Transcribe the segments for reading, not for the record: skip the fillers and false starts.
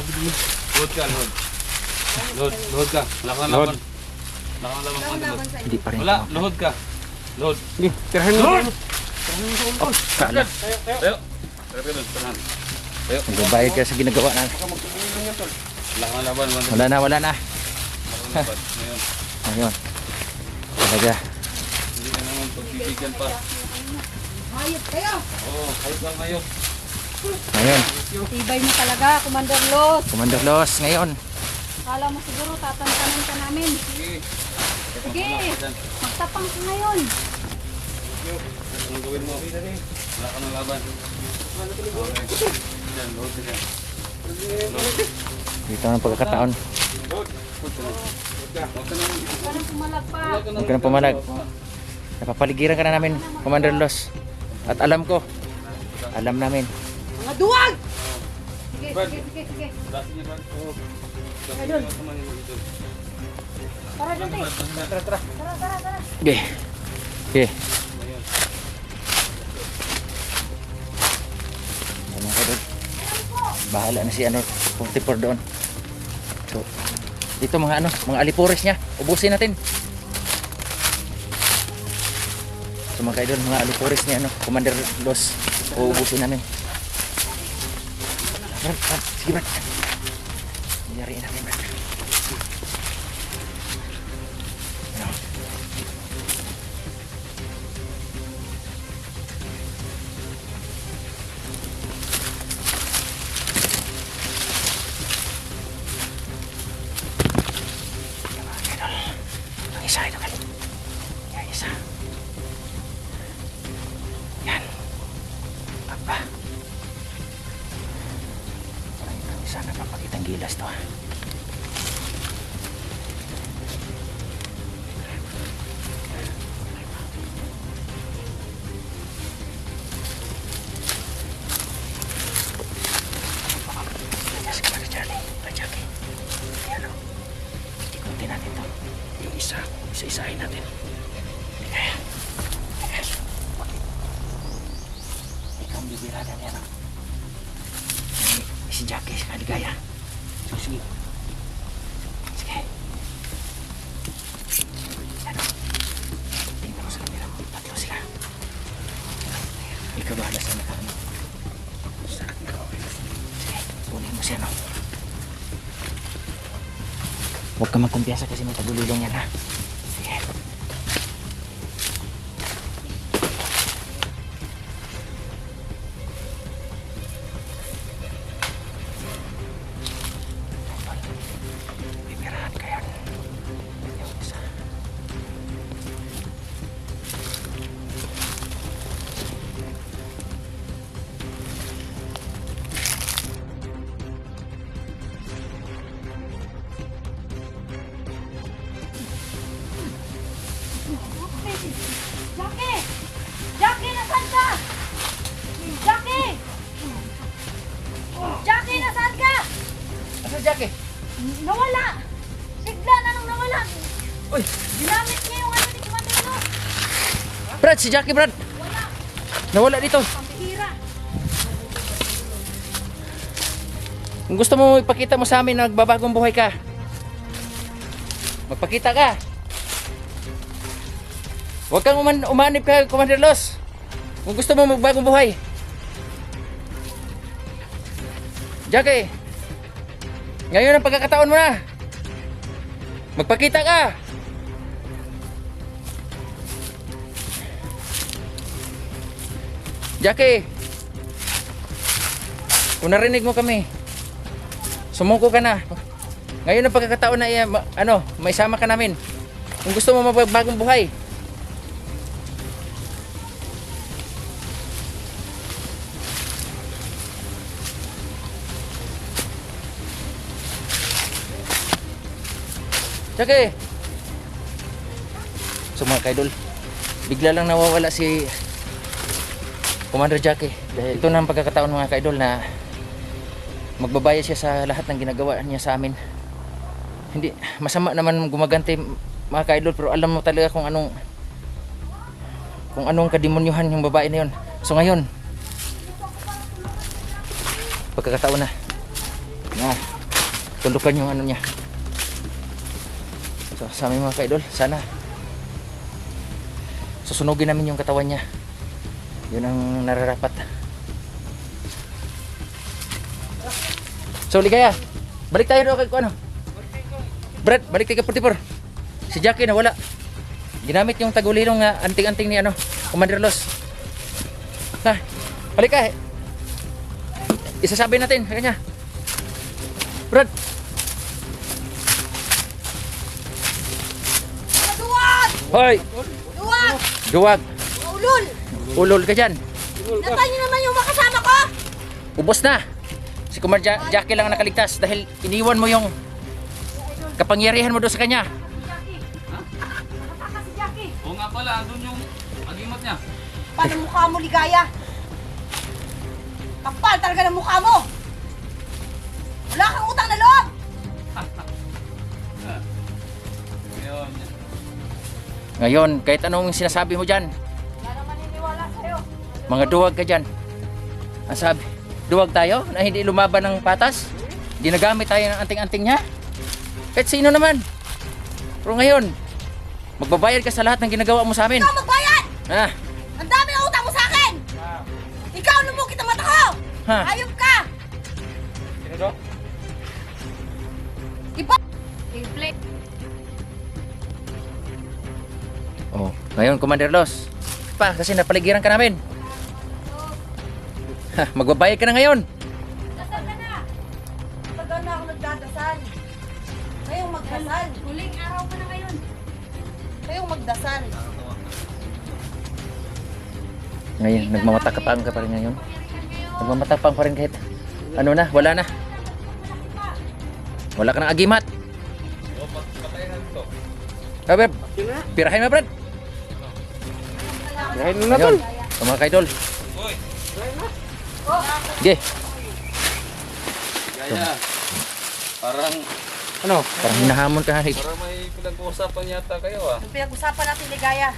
Load ka, load. Load ka. Wala kang laban. Wala kang laban. Hindi pa rin. Wala, load ka. Load. Hindi, tirahan mo. Load! Oh, kala. Tayo. Tayo. Magbabayad ka sa ginagawa na. Wala kang laban. Wala na, wala na. Ngayon. Ayun. Talaga. Hindi ka naman pagbibigyan pa. Hayop kayo! Oo, hayop lang hayop. Ayun. Tibay mo talaga, Commander Los. Commander Los, ngayon. Kala mo siguro tatantanan ka namin. Sige. Sige, magtapang ka ngayon. Anong gawin mo? Wala ka ng laban. Okay. Diyan, load ka dyan. Dito ang pagkakataon. Load. Huwag ka nang Huwag ka nang pumalag pa. Huwag ka nang pumalag. Napapaligiran ka na namin, Commander Los. At alam ko, alam namin. Mga duwag! Sige, sige, sige, sige. Wala, sige, Brad. Oo. Ayun. Tara dyan, te. Tara, tara. Tara, tara, tara. Okay. Okay. Ano ka doon? Bahala na si ano, 44 doon. So, dito mga ano, mga alipores niya. Ubusin natin. So mga kaidol, mga alipores niya ano, Commander Los. Uubusin namin. Brad, Brad, sige Brad. Nyariin natin Brad. Ano? Ang isa ito kan. Yan isa. Yan. Papa. Ang isa na papakitang gilas to. Yes, kaya Charlie. Kaya Jackie. Yan o. Ikutin natin to. Yung isa. Isa-isahin natin. Hindi kaya. Hindi kaya. Ikaw ang bibira na niya, no? Si Jackie, si Kaligaya. So, sige. Sige. Yan o. Tingnan mo sa kanila. Tatlo sila. Ikaw bahala sa mga ano. Sa akin ako. Sige, kunin mo siya, no? Huwag ka magkumpiyansa kasi may pagulilong yan, ha? Sige. Bibirahan ka yan. Yung isa. Jackie! Jackie, nasaan ka? Jackie! Jackie, nasaan ka? Ano, Jackie? Nawala! Sigla na nung nawala. Uy! Ginamit niya yung ano ni Commander Los. Brad, si Jackie, Brad! Wala. Nawala dito. Pambihira. Kung gusto mo ipakita mo sa amin na nagbabagong buhay ka, magpakita ka. Huwag kang umanib ka, Commander Los. Kung gusto mo magbagong buhay. Jackie, ngayon ang pagkakataon mo na. Magpakita ka. Jackie, kung narinig mo kami, sumuko ka na. Ngayon ang pagkakataon na ano, may sama ka namin. Kung gusto mo magbagong buhay. Jackie! So mga kaidol, bigla lang nawawala si Commander Jackie. Dahil ito na ang pagkakataon mga kaidol na magbabayad siya sa lahat ng ginagawa niya sa amin. Hindi, masama naman gumaganti mga kaidol, pero alam mo talaga kung anong kademonyuhan yung babae na yun. So ngayon, pagkakataon na matulukan yung ano niya. So sa aming mga ka-idol, sana susunugin namin yung katawan niya. Yun ang nararapat. So Ligaya, balik tayo doon kay ano? Brad, balik tayo kay 44. Si Jackie nawala. Ginamit yung tagulilong na anting-anting ni ano, Commander Los. Ha, balik ka. Isasabi natin kanya. Brad. Duwag! Hoy, Duwag! duwag. Ulol! Ulol ka dyan. Natay niyo naman yung makasama ko! Ubos na. Si Commander Jackie lang ang nakaligtas dahil iniwan mo yung kapangyarihan mo doon sa kanya. Jackie! Nakataka si Jackie! Oo nga pala, andun yung agimat niya. Paano mukha mo, Ligaya? Kapal talaga ng mukha mo! Wala kang utang na loob! Ngayon. Ngayon, kahit anong sinasabi mo dyan, Wala nang maniniwala sa'yo. mga duwag ka dyan. Ang sabi, duwag tayo na hindi lumaban ng patas. Ginagamit tayo ng anting-anting niya. Kahit sino naman. Pero ngayon, magbabayad ka sa lahat ng ginagawa mo sa amin. Ikaw magbayad! Ha? Ang dami ng utang mo sa akin! Ikaw lumukit ang mata ko! Ha? Hayop ka! Sino to? Iba! I-play. Oh, ngayon, Commander Los. Pa, kasi napaligiran ka namin. Ha, magbabayad ka na ngayon. Dasal ka na! Tagal na ako nagdadasal. Ngayong magdasal. Huling araw ka na ngayon. Ngayong magdasal. Ngayon, nagmamatapang ka pa rin ngayon. Nagmamatapang pa rin kahit ano na, wala na. Wala ka ng agimat. O, patayin natin to. Kabeb, pirahin mo, Brad. Dahil na Ayun, ang mga kaidol. Uy! Sige, Gaya. Parang parang hinahamon ka. parang may pinag-uusapan yata kayo ah. Ang pinag-usapan natin, Ligaya.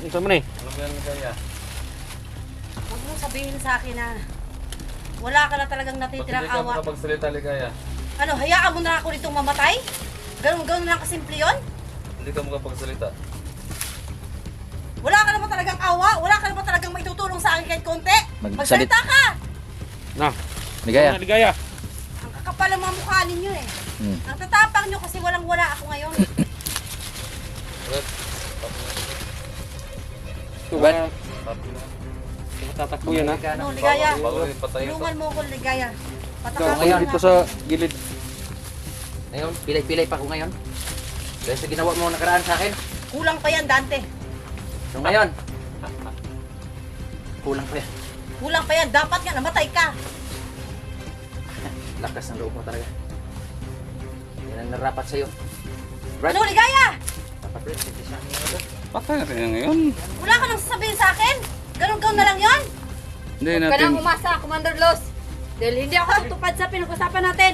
Ito mo na eh. Ano ba yan, Gaya? Huwag mong sabihin sa akin na wala ka na talagang Ba't hindi natitirang ka awa. makapagsalita, Ligaya? Ano, hayaan mo na ako nitong mamatay? Ganun lang kasimple yun? Hindi ka makapagsalita. Wala ka naman talagang awa? Wala ka naman talagang maitutulong sa akin kahit konti? Magsalit- Magsalita ka! Na. Ligaya. Ligaya. Ang kakapal ng mga mukha ninyo eh. Hmm. Ang tatapang nyo kasi walang-wala ako ngayon. Brad, Brad. Tatakbo yan ha. Ano, Ligaya? bago rin patayin to. Tulungan mo ko, Ligaya. Ikaw, Patakasin ngayon, mo Dito na. sa gilid. Ngayon, pilay-pilay pa ako ngayon. Dahil sa ginawa mo nakaraan sa akin. Kulang pa yan, Dante. So ngayon, kulang pa yan. Kulang pa yan. Dapat nga namatay ka. Lakas ng loob mo talaga. Yan ang narapat sa'yo. Brad, Ano, Ligaya? dapat rin, hindi sa akin ito. Patay natin yan ngayon. Wala ka nang sasabihin sa akin? Ganun-ganun na lang yon? Hindi Huwag ka natin. nang umasa, Commander Los. Dahil hindi ako tutupad sa pinag-usapan natin.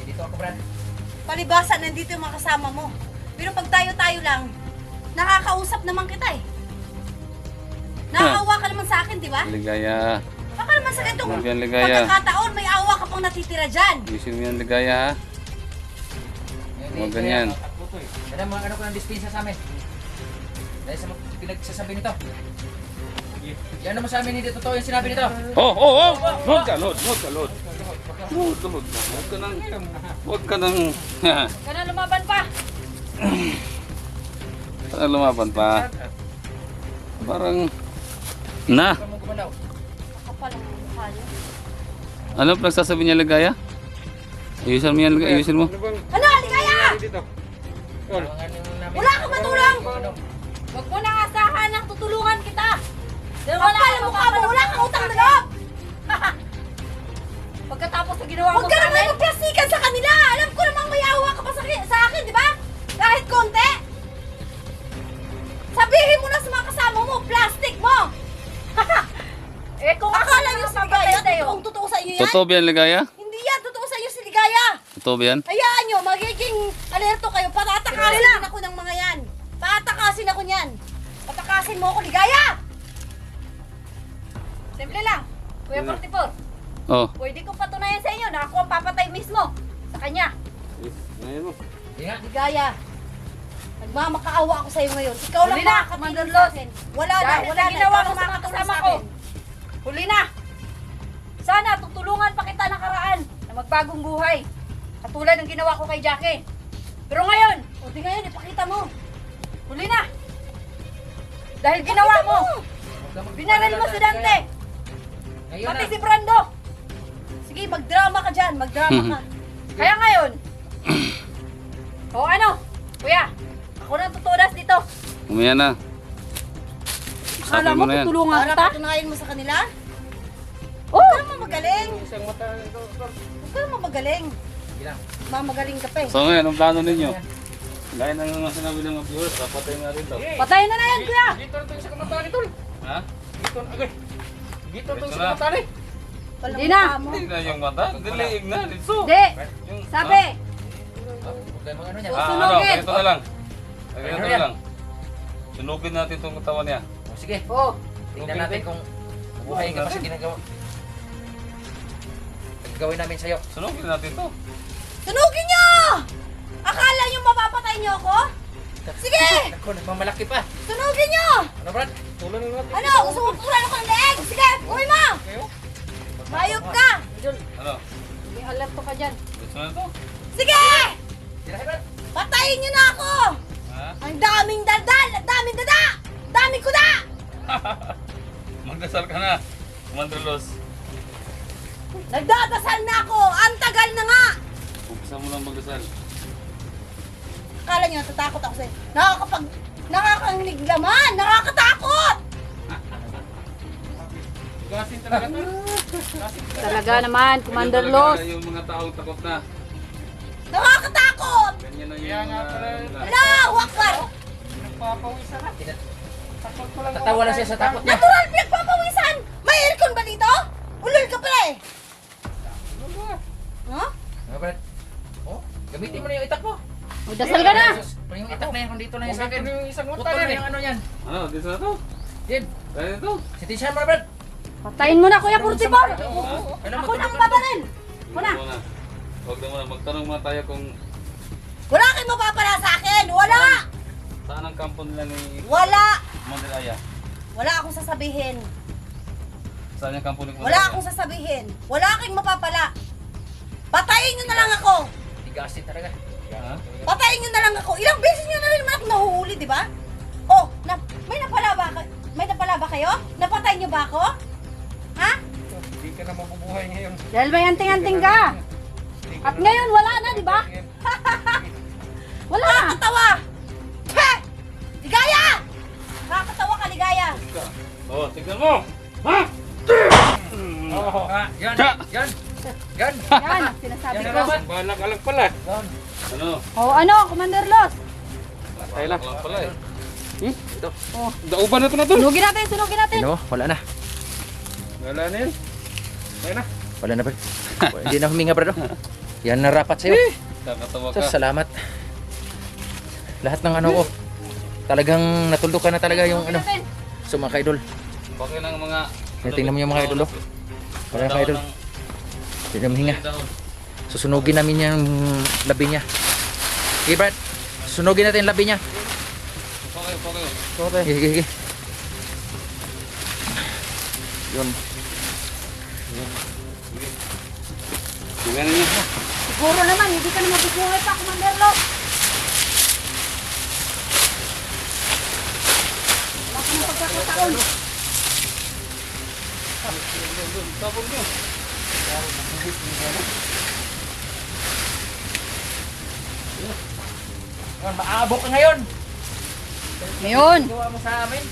Dito ako, Brad. Palibasa, nandito yung mga kasama mo. Pero pag tayo-tayo lang, nakakausap naman kita eh. Nakakawa ka naman sa akin, di ba? Ligaya. Baka naman sa ganitong Huwag yan, Ligaya. pagkakataon, may awa ka pang natitira dyan. Isin mo yan, Ligaya ha. Huwag ganyan. Kaya mga ano ko ng dispensa sa amin. Dahil sa pinagsasabi nito. Yan naman sa amin, hindi totoo yung sinabi nito. Oh! Huwag ka, Lord. Huwag ka, Lord. Huwag ka nang... Huwag ka nang... Kana lumaban pa. lumaban pa. Parang... Na! Huwag mo gumalaw. Kapal ang mukha niyo. Ano pinagsasabi niya, Ligaya? Ayusin mo yan, Ligaya. Ayusin mo. Ano bang Ano, Ligaya? dito? Yun. Tawangan yung namin. Wala kang matulong. Ano? Huwag mo nang asahan na tutulungan kita. Dahil wala kang mukha mo, wala kang utang na loob. Pagkatapos sa ginawa mo sa amin. Huwag ka naman magplastikan sa kanila. Alam ko namang may awa ka pa sa akin, di ba? Kahit konti. Sabihin mo na sa mga kasama mo, plastic mo. Kung akala niyo si Ligaya, kung totoo sa inyo yan, Totoo ba yan, Ligaya? hindi yan, totoo sa inyo si Ligaya. Totoo ba yan? Hayaan nyo, magiging alerto kayo. Patakasin ako ng mga yan. Patakasin ako niyan. Patakasin mo ako, Ligaya! Simple lang. Kuya 44, Oh. pwede kong patunayan sa inyo na ako ang papatay mismo sa kanya. Ngayon mo. Hindi nga. Ligaya. Nagmamakaawa ako sa'yo ngayon. Ikaw lang Huli na, makakatingin Commander sa Los. akin. Wala na, Dahil wala sa na. ginawa Ikaw mo lang sa mga makakatulong kasama sa ko. akin. Huli na! Sana tutulungan pa kita nakaraan na magbagong buhay. Katulad ng ginawa ko kay Jackie. Pero ngayon, O di ngayon, ipakita mo. huli na! Dahil ginawa mo, binaril mo si Dante, Ngayon pati na. si Brando. Sige, magdrama ka dyan. Magdrama ka. Kaya ngayon, o ano, kuya, ako nang tutulas dito. Umaya na. Akala Sabi mo mo na yan. tutulungan Para kita? patunayan mo sa kanila? Oh! Huwag ka naman magaling. Isang mata. Huwag ka naman magaling. Sige lang. Mamagaling ka pa eh. So ngayon, ang plano ninyo? Gaya ng mga sinabi ng mga viewers, papatay na rin daw. Patayin na yan, kuya! Dito na ito sa kamatali, tol. Ha? Dito na, agay. Dito na ito Ito sa na. kamatali. Walang Di na. mukha mo. Hindi na yung mata. Diliig na. Dito. Hindi, Yung- sabi, Huwag kayo mag-ano niya. Ah, ano? Sunugin. Ganito na lang. Ganito Ano na yan? lang. Sunugin natin itong katawan niya. O, sige. oh, Tingnan natin kung buhayin ka pa sa ginagawa. Gagawin namin sa'yo. Sunugin natin to. Sunugin niyo! Akala niyo mapapatay niyo ako? Sige! Ako, nagmamalaki pa. Sunugin niyo! Ano, Brad? Tulan na natin. Ano? Gusto mo tulan ako ng leeg? Sige, uwi mo! Mayog ka! Ano? may alerto ka dyan. Gusto na to? Sige! Tirahin, Brad. Patayin niyo na ako! Ha? Ang daming daldal! Ang daming dada! Ang daming kuda! Magdasal ka na. Commander Los. Nagdadasal na ako! Ang tagal na nga! Umpisa mo lang magdasal. Akala niyo natatakot ako sa'yo. Nakakanig laman! Nakakatakot! Gasin talaga, tol. Talaga naman, Commander Ganyan talaga Los. Yung mga taong takot na. Nakakatakot! Ganyan na Kaya yung nga pala. Allahu Akbar! Nagpapawisan na. Takot ko lang. Tatawa lang siya sa takot niya. Natural pinagpapawisan! May aircon ba dito? Ulol ka pala eh! Huh? Ano, Brad? Oh, gamitin mo na yung itak mo. Magdasal ka na! Kung yung itak na yan, kung dito na yan sa akin. Ito yung isang mata Putol na na eh. yung ano yan. Ano? Dito na to? Yan. Kaya to? Sitisyan mo na, Brad. Patayin mo na, Kuya Kurtibor! Ano mo, Ako na ang tutukan babaril! Huwag na muna. Huwag na muna. Magtanong muna tayo kung Wala kayong mapapala sa akin! Wala! saan ang kampo nila ni Wala! Commander Aya. Wala akong sasabihin. Saan yung kampo ni Commander Wala Aya? akong sasabihin. Wala kayong mapapala. Patayin nyo na lang ako! Tigasin talaga. Ha? Patayin nyo na lang ako! Ilang beses nyo na rin naman ako nahuhuli, di ba? Oh, may napala ba kayo? Napatay nyo ba ako? Ha? Hindi ka na mabubuhay ngayon. Dahil may anting-anting ka! At ngayon, wala na, di ba? Wala na! Nakakatawa! He! Ligaya! Nakakatawa ka, Ligaya! Oh, tignan mo! Ha? Oo. Ah, yan. Yan. Yan. Yan, sinasabi Yan ko. na naman. Balag-alag pala. Yan. Ano? O ano, Commander Los? Tayo lang. Lang pala eh. Dauban na ito na, tol. Sunugin natin, sunugin natin! Ano? Wala na. Wala na yan. Ayun na. Wala na, Brad. Hindi na huminga, Brad. oh. Yan na rapat sa'yo. Kakatawa So, ka. salamat. Lahat ng ano ko. Talagang natuldukan na talaga yung ano. Natin. So mga ka-idol. Okay lang mga... Tingnan mo yung mga idol, oh. Wala na ka-idol. Hindi na huminga. Dahon. Susunugin namin yung labi niya. Okay, Brad. Sunugin natin yung labi niya. Okay, okay. Okay. Sige. Yun. Tingnan niyo. Siguro naman, hindi ka na mabubuhay pa, Commander Los. Wala ka ng pagkakataon. Tapos niyo. Maabok ka ngayon. Ngayon, Gawa mo sa amin.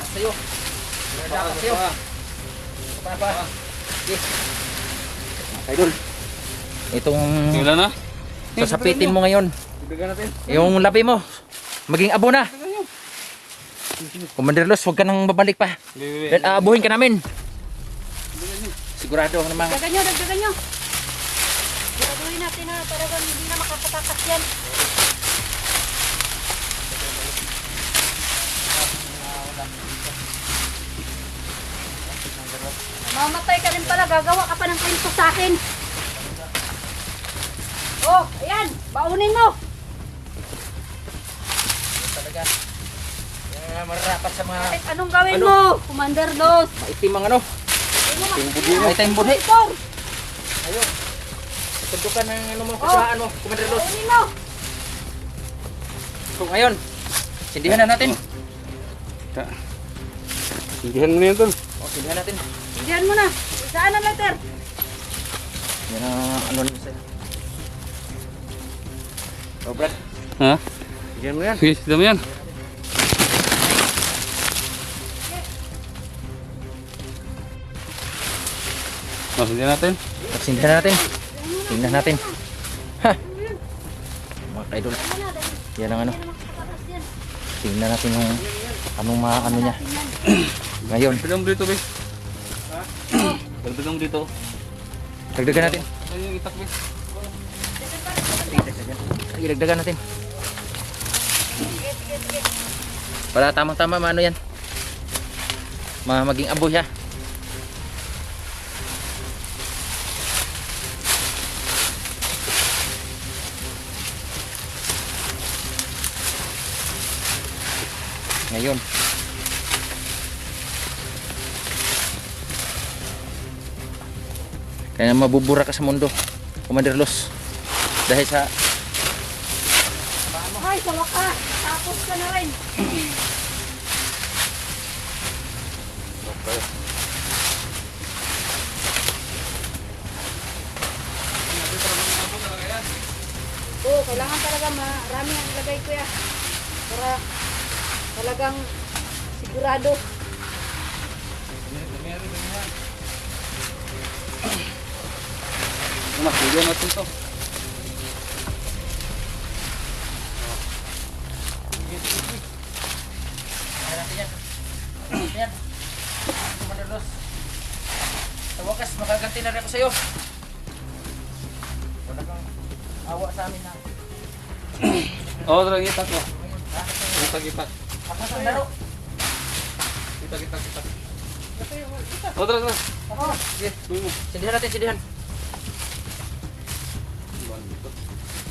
Sa'yo. Dapat sa'yo. Pa. Okay. Idol. Itong Wala na? sasapitin mo ngayon. Ibigyan natin. Yung labi mo. Maging abo na. Commander Los, huwag ka nang babalik pa. Dahil aabuhin ka namin. Sigurado ako namang dagdagan nyo, dagdagan nyo. Siguraduhin natin na talagang hindi na makapatakas yan. Mamatay ka rin pala, gagawa ka pa ng kwento sa akin. Oh, ayan, baunin mo. Talaga. Yan, mararapat sa mga Kahit anong gawin Ano? mo, Commander Los. maitim ang ano. Maitim budhi mo. Maitim budhi. Pong, Ayun. Tuntukan ng ano mo, Oh. kasahaan mo, Commander Los. baunin mo. So ngayon, sindihan na natin. Sindihan mo na yan, tol. O, sindihan natin. Diyan mo na. Saan ang letter? Yan ang ano nito sa'yo. O, Brad, Ha? sindihan mo yan. Sige, sindihan mo yan. Sindihan natin. Sindihan natin. Tingnan natin. Ha! Mga kaidol. Yan ang ano. Tingnan natin yung anong ano niya. Ngayon, Dagdagan mo dito, be. Dagdagan mo dito. dagdagan natin. Ayun yung itak, be. Sige, dagdagan natin. Para tamang-tama maano yan. Maging abo siya. Ngayon. Kaya mabubura ka sa mundo, Commander Los. Dahil sa Ay, sa wakas. Tapos ka na rin. Oo, kailangan talaga marami ang ilagay ko yan. Para talagang sigurado. Sindihan natin to. Yan. Commander Los. Sa wakas, makaganti na rin ako sa'yo. Wala kang awa sa amin na. Oo, talagang itak mo. Itak. Ako sa laro. Itak. Oo, tara. Oo. Sige, sindihan natin, sindihan.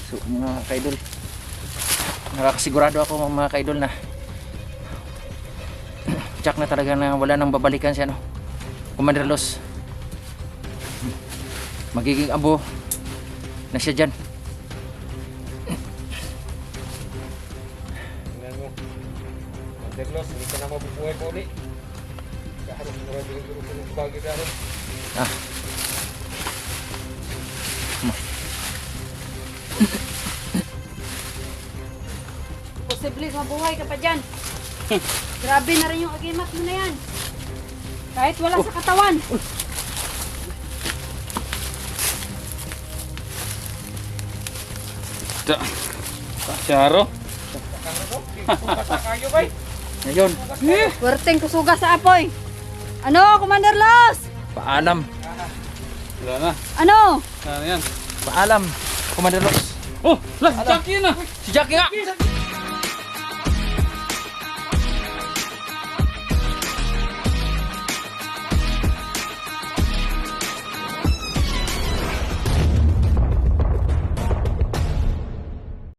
So, mga kaidol. Nakakasigurado ako mga kaidol na tsak na talaga na wala nang babalikan siya, no? Commander Los. Magiging abo na siya dyan. Tingnan mo. Manderlos, hindi ka na mabubuhay pa uli. Kaharap mo rin yung guru-guru bagay ka rin. Ah. Posible mabuhay ka pa dyan. Grabe na rin yung agimat mo na yan. Kahit wala sa katawan. Syaro. Kayo kay. Ngayon, Werteng kusuga sa apoy. Ano, Commander Los? paalam. Wala na. Ano? Ano yan? Paalam, Commander Los. Oh, lah, Jackie na. Si Jackie nga!